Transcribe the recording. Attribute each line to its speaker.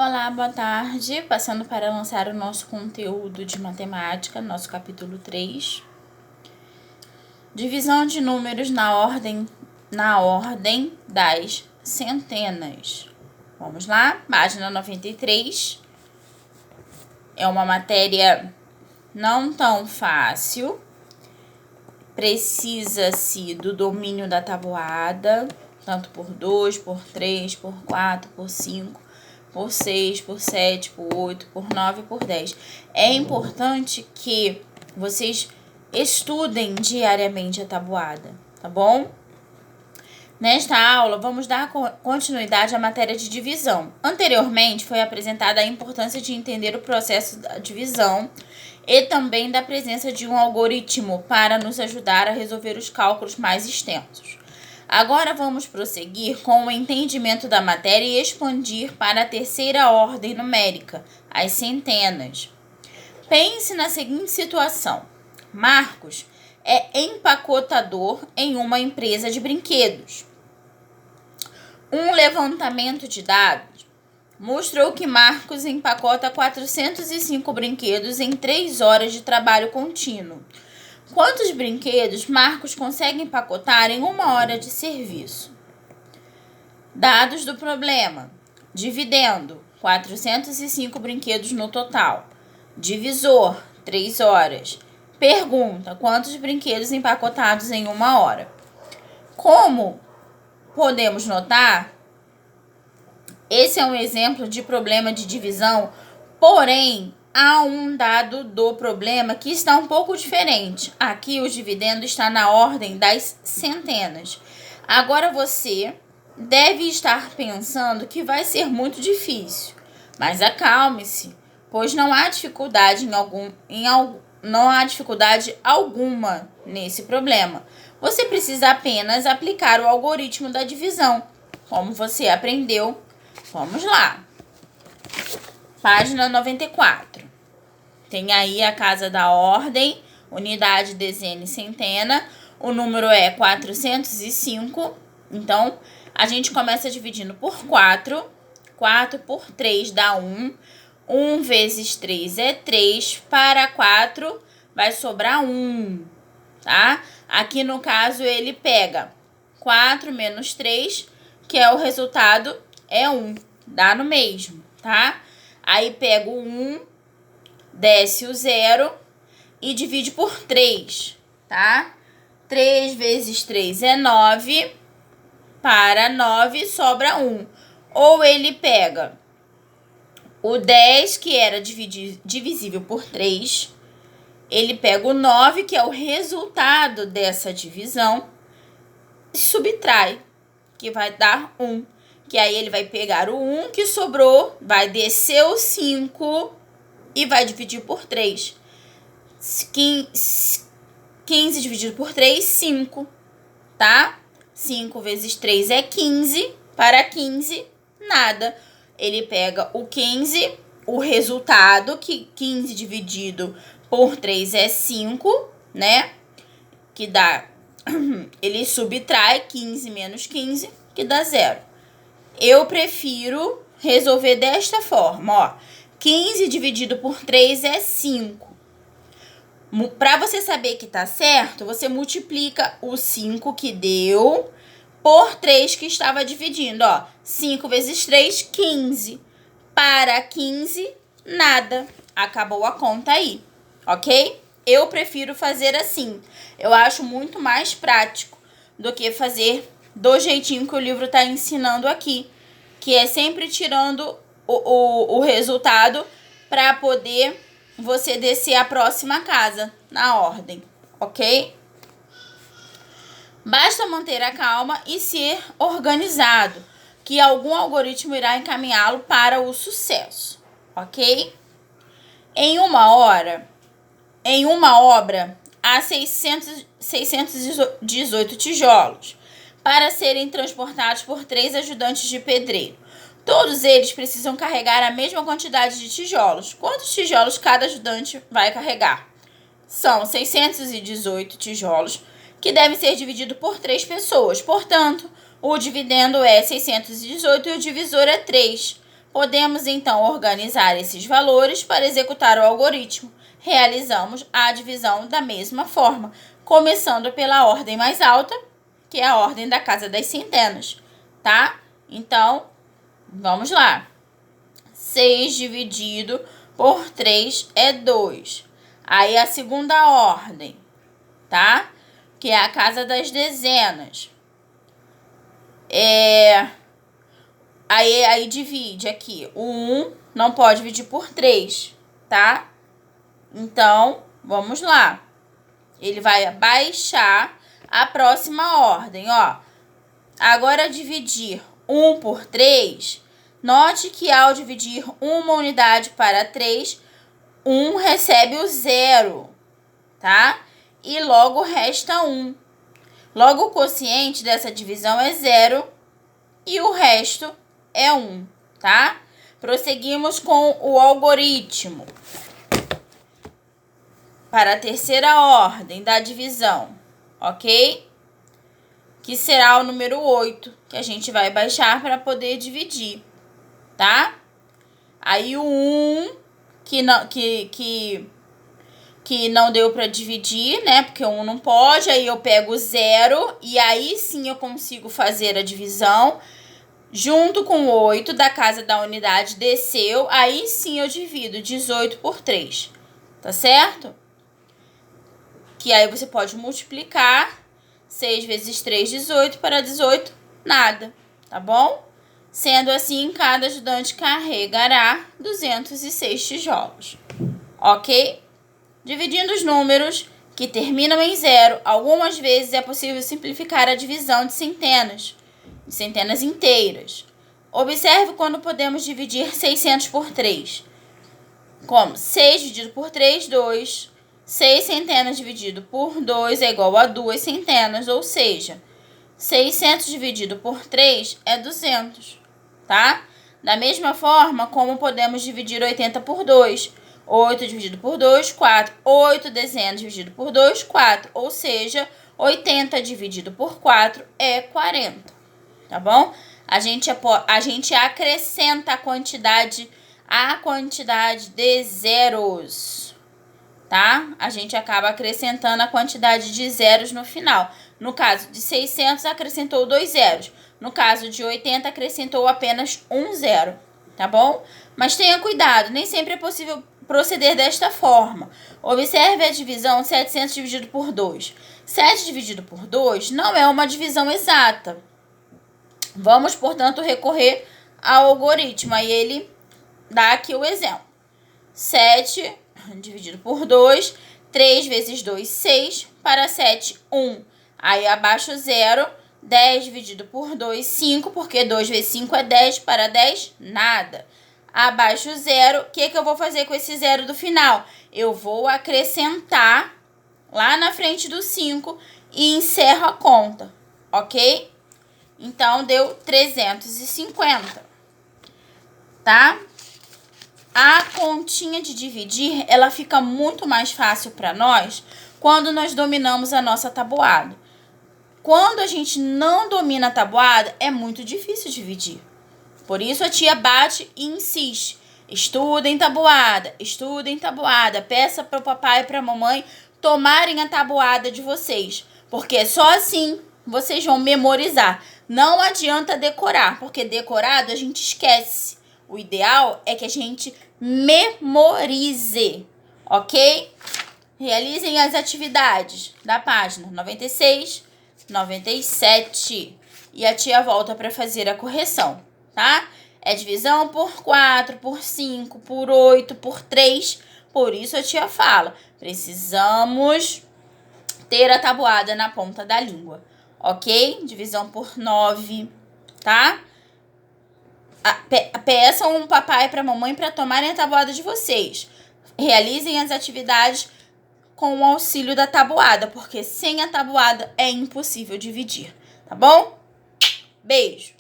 Speaker 1: Olá, boa tarde. Passando para lançar o nosso conteúdo de matemática, nosso capítulo 3. Divisão de números na ordem das centenas. Vamos lá, página 93. É uma matéria não tão fácil. Precisa-se do domínio da tabuada, tanto por 2, por 3, por 4, por 5, por 6, por 7, por 8, por 9 e por 10. É importante que vocês estudem diariamente a tabuada, tá bom? Nesta aula, vamos dar continuidade à matéria de divisão. Anteriormente, foi apresentada a importância de entender o processo da divisão e também da presença de um algoritmo para nos ajudar a resolver os cálculos mais extensos. Agora vamos prosseguir com o entendimento da matéria e expandir para a terceira ordem numérica, as centenas. Pense na seguinte situação. Marcos é empacotador em uma empresa de brinquedos. Um levantamento de dados mostrou que Marcos empacota 405 brinquedos em 3 horas de trabalho contínuo. Quantos brinquedos Marcos consegue empacotar em 1 hora de serviço? Dados do problema. Dividendo, 405 brinquedos no total. Divisor, 3 horas. Pergunta, quantos brinquedos empacotados em 1 hora? Como podemos notar, esse é um exemplo de problema de divisão, porém, há um dado do problema que está um pouco diferente. Aqui o dividendo está na ordem das centenas. Agora você deve estar pensando que vai ser muito difícil, mas acalme-se, pois não há dificuldade não há dificuldade alguma nesse problema. Você precisa apenas aplicar o algoritmo da divisão, como você aprendeu. Vamos lá. Página 94. Tem aí a casa da ordem, unidade, dezena e centena. O número é 405. Então, a gente começa dividindo por 4. 4 por 3 dá 1. 1 vezes 3 é 3. Para 4 vai sobrar 1, tá? Aqui no caso ele pega 4 menos 3, que é o resultado, é 1. Dá no mesmo, tá? Aí pega o 1, desce o 0 e divide por 3, tá? 3 vezes 3 é 9. Para 9 sobra 1. Ou ele pega o 10, que era divisível por 3. Ele pega o 9, que é o resultado dessa divisão, e subtrai, que vai dar 1. Que aí ele vai pegar o 1 que sobrou, vai descer o 5 e vai dividir por 3. 15 dividido por 3, 5, tá? 5 vezes 3 é 15. Para 15, nada. Ele pega o 15, o resultado, que 15 dividido por 3 é 5, né? Que dá... Ele subtrai 15 menos 15, que dá 0. Eu prefiro resolver desta forma, ó. 15 dividido por 3 é 5. Para você saber que tá certo, você multiplica o 5 que deu por 3 que estava dividindo, ó. 5 vezes 3, 15. Para 15, nada. Acabou a conta aí, ok? Eu prefiro fazer assim. Eu acho muito mais prático do que fazer do jeitinho que o livro está ensinando aqui, que é sempre tirando o resultado para poder você descer a próxima casa na ordem, ok? Basta manter a calma e ser organizado, que algum algoritmo irá encaminhá-lo para o sucesso, ok? Em uma obra, há 618 tijolos para serem transportados por 3 ajudantes de pedreiro. Todos eles precisam carregar a mesma quantidade de tijolos. Quantos tijolos cada ajudante vai carregar? São 618 tijolos, que devem ser divididos por 3 pessoas. Portanto, o dividendo é 618 e o divisor é 3. Podemos, então, organizar esses valores para executar o algoritmo. Realizamos a divisão da mesma forma, começando pela ordem mais alta, que é a ordem da casa das centenas, tá? Então, vamos lá. 6 dividido por 3 é 2. Aí, a segunda ordem, tá? Que é a casa das dezenas. Aí divide aqui. O 1 não pode dividir por 3, tá? Então, vamos lá. Ele vai baixar a próxima ordem, ó. Agora, dividir 1 por 3. Note que ao dividir uma unidade para 3, 1 recebe o 0, tá? E logo resta 1. Logo, o quociente dessa divisão é 0 e o resto é 1, tá? Prosseguimos com o algoritmo para a terceira ordem da divisão, ok? Que será o número 8, que a gente vai baixar para poder dividir, tá? Aí o 1, que não deu para dividir, né? Porque o 1 não pode, aí eu pego o 0 e aí sim eu consigo fazer a divisão. Junto com o 8 da casa da unidade desceu, aí sim eu divido 18 por 3, tá certo? Que aí você pode multiplicar 6 vezes 3, 18, para 18, nada, tá bom? Sendo assim, cada ajudante carregará 206 tijolos, ok? Dividindo os números que terminam em 0, algumas vezes é possível simplificar a divisão de centenas inteiras. Observe quando podemos dividir 600 por 3. Como 6 dividido por 3, 2. 6 centenas dividido por 2 é igual a 2 centenas, ou seja, 600 dividido por 3 é 200, tá? Da mesma forma, como podemos dividir 80 por 2. 8 dividido por 2, 4. 8 dezenas dividido por 2, 4. Ou seja, 80 dividido por 4 é 40, tá bom? A gente acrescenta a quantidade de zeros, tá? A gente acaba acrescentando a quantidade de zeros no final. No caso de 600, acrescentou 2 zeros. No caso de 80, acrescentou apenas 1 zero, tá bom? Mas tenha cuidado, nem sempre é possível proceder desta forma. Observe a divisão 700 dividido por 2. 7 dividido por 2 não é uma divisão exata. Vamos, portanto, recorrer ao algoritmo. Aí ele dá aqui o exemplo. 7 dividido por 2, 3 vezes 2, 6, para 7, 1. Aí abaixo o 0, 10 dividido por 2, 5, porque 2 vezes 5 é 10, para 10, nada. Abaixo o 0, o que eu vou fazer com esse 0 do final? Eu vou acrescentar lá na frente do 5 e encerro a conta, ok? Então, deu 350, tá? A continha de dividir, ela fica muito mais fácil para nós quando nós dominamos a nossa tabuada. Quando a gente não domina a tabuada, é muito difícil dividir. Por isso, a tia bate e insiste. Estudem tabuada, peça para o papai e para a mamãe tomarem a tabuada de vocês, porque só assim vocês vão memorizar. Não adianta decorar, porque decorado a gente esquece. O ideal é que a gente memorize, ok? Realizem as atividades da página 96, 97 e a tia volta para fazer a correção, tá? É divisão por 4, por 5, por 8, por 3. Por isso a tia fala, precisamos ter a tabuada na ponta da língua, ok? Divisão por 9, tá? Peçam um papai para mamãe para tomarem a tabuada de vocês. Realizem as atividades com o auxílio da tabuada, porque sem a tabuada é impossível dividir, tá bom? Beijo!